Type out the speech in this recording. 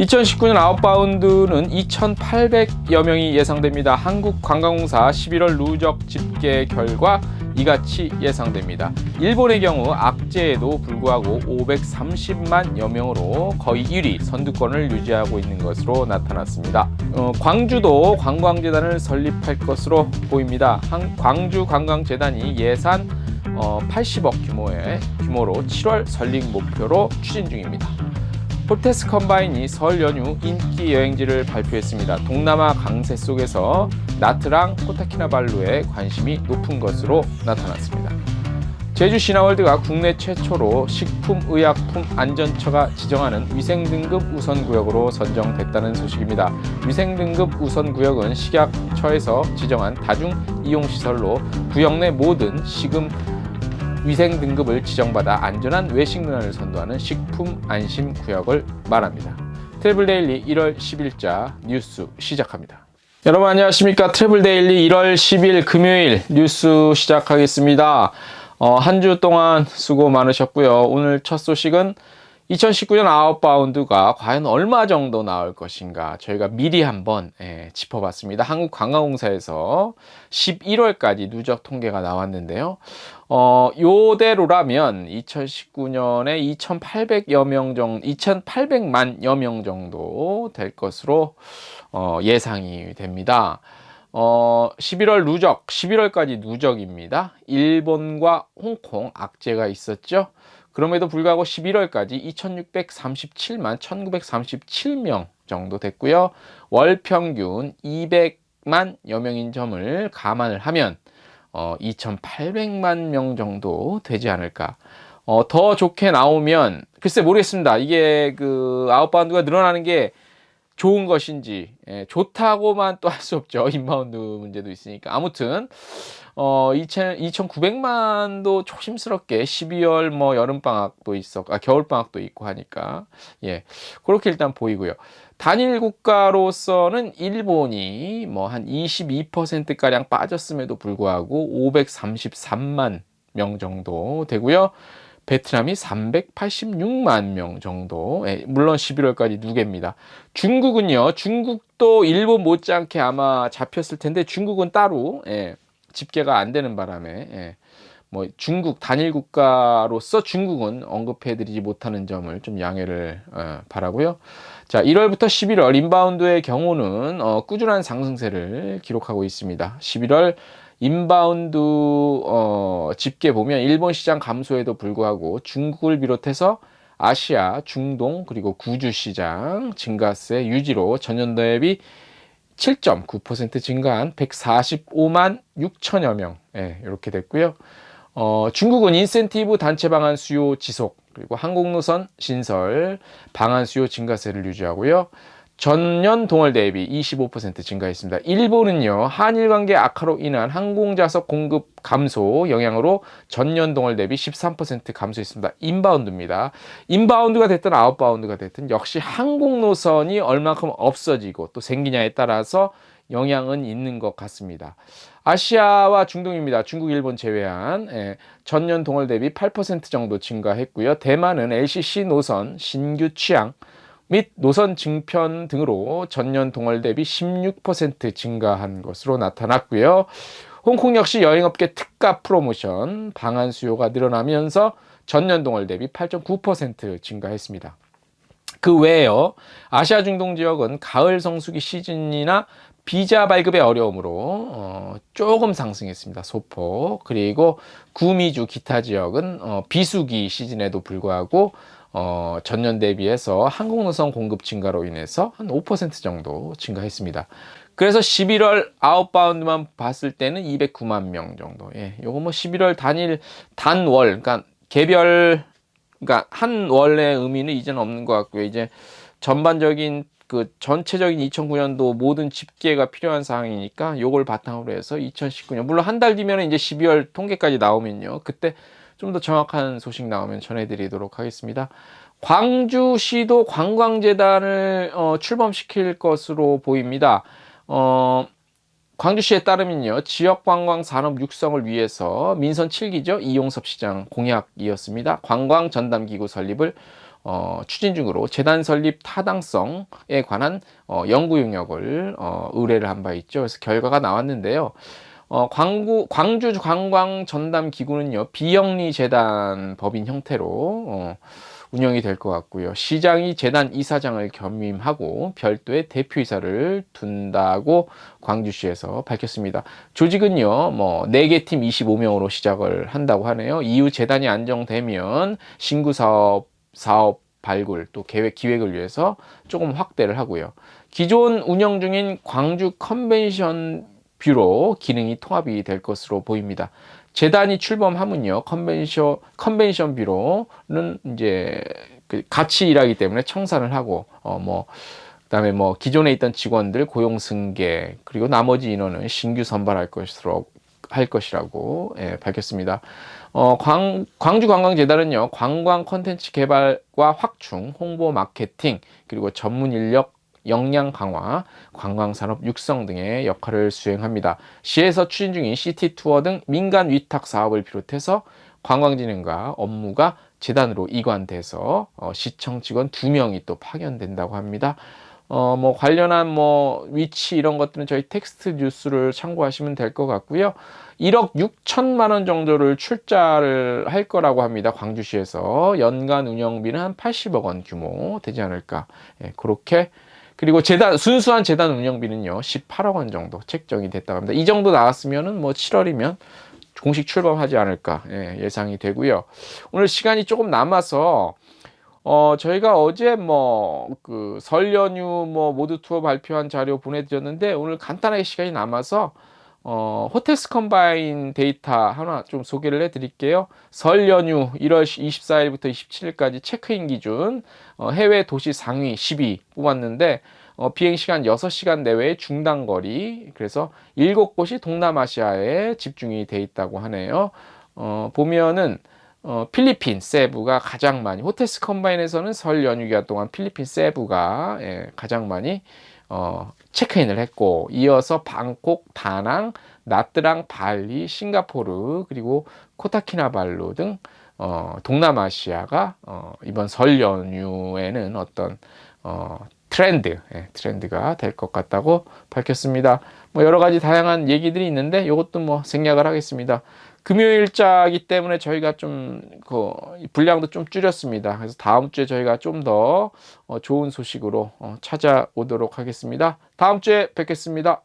2019년 아웃바운드는 2,800여 명이 예상됩니다. 한국관광공사 11월 누적 집계 결과 이같이 예상됩니다. 일본의 경우 악재에도 불구하고 530만여 명으로 거의 1위 선두권을 유지하고 있는 것으로 나타났습니다. 광주도 관광재단을 설립할 것으로 보입니다. 광주관광재단이 예산 80억 규모로 7월 설립 목표로 추진 중입니다. 폴테스 컴바인이 설 연휴 인기 여행지를 발표했습니다. 동남아 강세 속에서 나트랑 코타키나발루에 관심이 높은 것으로 나타났습니다. 제주 신화월드가 국내 최초로 식품의약품안전처가 지정하는 위생등급 우선구역으로 선정됐다는 소식입니다. 위생등급 우선구역은 식약처에서 지정한 다중이용시설로 구역 내 모든 식음 위생 등급을 지정받아 안전한 외식 문화를 선도하는 식품 안심 구역을 말합니다. 트래블 데일리 1월 10일자 뉴스 시작합니다. 여러분 안녕하십니까? 트래블 데일리 1월 10일 금요일 뉴스 시작하겠습니다. 한 주 동안 수고 많으셨고요. 오늘 첫 소식은 2019년 아웃바운드가 과연 얼마 정도 나올 것인가 저희가 미리 한번 짚어봤습니다. 한국관광공사에서 11월까지 누적 통계가 나왔는데요. 요대로라면 2019년에 2,800만여 명 정도 될 것으로 예상이 됩니다. 11월까지 누적입니다. 일본과 홍콩 악재가 있었죠. 그럼에도 불구하고 11월까지 1937명 정도 됐고요. 월 평균 200만여 명인 점을 감안을 하면 2,800만 명 정도 되지 않을까. 더 좋게 나오면 글쎄 모르겠습니다. 이게 그 아웃바운드가 늘어나는 게 좋은 것인지 좋다고만 또 할 수 없죠. 인바운드 문제도 있으니까. 아무튼 2,900만도 조심스럽게 12월 뭐 여름방학도 겨울방학도 있고 하니까 그렇게 일단 보이고요. 단일 국가로서는 일본이 뭐 한 22%가량 빠졌음에도 불구하고 533만 명 정도 되고요. 베트남이 386만 명 정도, 물론 11월까지 누계입니다. 중국도 일본 못지않게 아마 잡혔을 텐데 중국은 따로 집계가 안 되는 바람에 뭐 중국 단일 국가로서 중국은 언급해드리지 못하는 점을 좀 양해를 바라고요. 자, 1월부터 11월 인바운드의 경우는 꾸준한 상승세를 기록하고 있습니다. 11월 인바운드 집계 보면 일본 시장 감소에도 불구하고 중국을 비롯해서 아시아, 중동 그리고 구주 시장 증가세 유지로 전년도 대비 7.9% 증가한 145만 6천여 명 이렇게 됐고요. 중국은 인센티브 단체 방한 수요 지속 그리고 항공노선 신설 방한 수요 증가세를 유지하고요. 전년 동월 대비 25% 증가했습니다. 일본은요, 한일 관계 악화로 인한 항공좌석 공급 감소 영향으로 전년 동월 대비 13% 감소했습니다. 인바운드입니다. 인바운드가 됐든 아웃바운드가 됐든 역시 항공노선이 얼마큼 없어지고 또 생기냐에 따라서 영향은 있는 것 같습니다. 아시아와 중동입니다. 중국, 일본 제외한 전년 동월 대비 8% 정도 증가했고요. 대만은 LCC 노선 신규 취향 및 노선 증편 등으로 전년 동월 대비 16% 증가한 것으로 나타났고요. 홍콩 역시 여행업계 특가 프로모션 방한 수요가 늘어나면서 전년 동월 대비 8.9% 증가했습니다. 그 외에요. 아시아 중동 지역은 가을 성수기 시즌이나 비자 발급의 어려움으로 조금 상승했습니다. 소폭. 그리고 구미주 기타 지역은 비수기 시즌에도 불구하고 전년 대비해서 항공노선 공급 증가로 인해서 한 5% 정도 증가했습니다. 그래서 11월 아웃바운드만 봤을 때는 209만 명 정도. 요거 뭐 11월 단월, 그러니까 그러니까 한 월의 의미는 이제는 없는 것 같고요. 이제 전반적인 전체적인 2009년도 모든 집계가 필요한 상황이니까 요걸 바탕으로 해서 2019년, 물론 한 달 뒤면 이제 12월 통계까지 나오면요. 그때 좀 더 정확한 소식 나오면 전해드리도록 하겠습니다. 광주시도 관광재단을 출범시킬 것으로 보입니다. 광주시에 따르면요, 지역관광 산업 육성을 위해서 민선 7기죠, 이용섭 시장 공약이었습니다. 관광전담기구 설립을 추진 중으로 재단 설립 타당성에 관한 연구 용역을 의뢰를 한 바 있죠. 그래서 결과가 나왔는데요. 광주 관광 전담 기구는요, 비영리 재단 법인 형태로 운영이 될 것 같고요. 시장이 재단 이사장을 겸임하고 별도의 대표이사를 둔다고 광주시에서 밝혔습니다. 조직은요, 뭐 4개 팀 25명으로 시작을 한다고 하네요. 이후 재단이 안정되면 신구 사업 발굴 또 기획을 위해서 조금 확대를 하고요. 기존 운영 중인 광주 컨벤션 뷰로 기능이 통합이 될 것으로 보입니다. 재단이 출범하면요, 컨벤션 뷰로는 이제 같이 일하기 때문에 청산을 하고, 그다음에 기존에 있던 직원들 고용 승계, 그리고 나머지 인원은 신규 선발할 것이라고 밝혔습니다. 광주관광재단은요, 관광 콘텐츠 개발과 확충, 홍보 마케팅, 그리고 전문 인력 역량 강화, 관광산업 육성 등의 역할을 수행합니다. 시에서 추진 중인 시티 투어 등 민간 위탁 사업을 비롯해서 관광진흥과 업무가 재단으로 이관돼서 시청 직원 2명이 또 파견된다고 합니다. 관련한 위치 이런 것들은 저희 텍스트 뉴스를 참고하시면 될 것 같고요. 1억 6천만 원 정도를 출자를 할 거라고 합니다. 광주시에서 연간 운영비는 한 80억 원 규모 되지 않을까. 그렇게. 그리고 순수한 재단 운영비는요, 18억 원 정도 책정이 됐다고 합니다. 이 정도 나왔으면은 7월이면 공식 출범하지 않을까 예상이 되고요. 오늘 시간이 조금 남아서 저희가 어제 설 연휴 모두 투어 발표한 자료 보내드렸는데, 오늘 간단하게 시간이 남아서 호텔스 컴바인 데이터 하나 좀 소개를 해드릴게요. 설 연휴 1월 24일부터 27일까지 체크인 기준 해외 도시 상위 10위 뽑았는데, 비행시간 6시간 내외의 중단거리, 그래서 7곳이 동남아시아에 집중이 돼 있다고 하네요. 보면은 필리핀 세부가 가장 많이, 호텔스 컴바인에서는 설 연휴 기간 동안 필리핀 세부가 가장 많이 체크인을 했고, 이어서 방콕, 다낭, 나트랑, 발리, 싱가포르, 그리고 코타키나발루 등 동남아시아가 이번 설 연휴에는 어떤 트렌드가 될 것 같다고 밝혔습니다. 여러 가지 다양한 얘기들이 있는데 이것도 생략을 하겠습니다. 금요일자이기 때문에 저희가 좀 분량도 좀 줄였습니다. 그래서 다음 주에 저희가 좀 더 좋은 소식으로 찾아오도록 하겠습니다. 다음 주에 뵙겠습니다.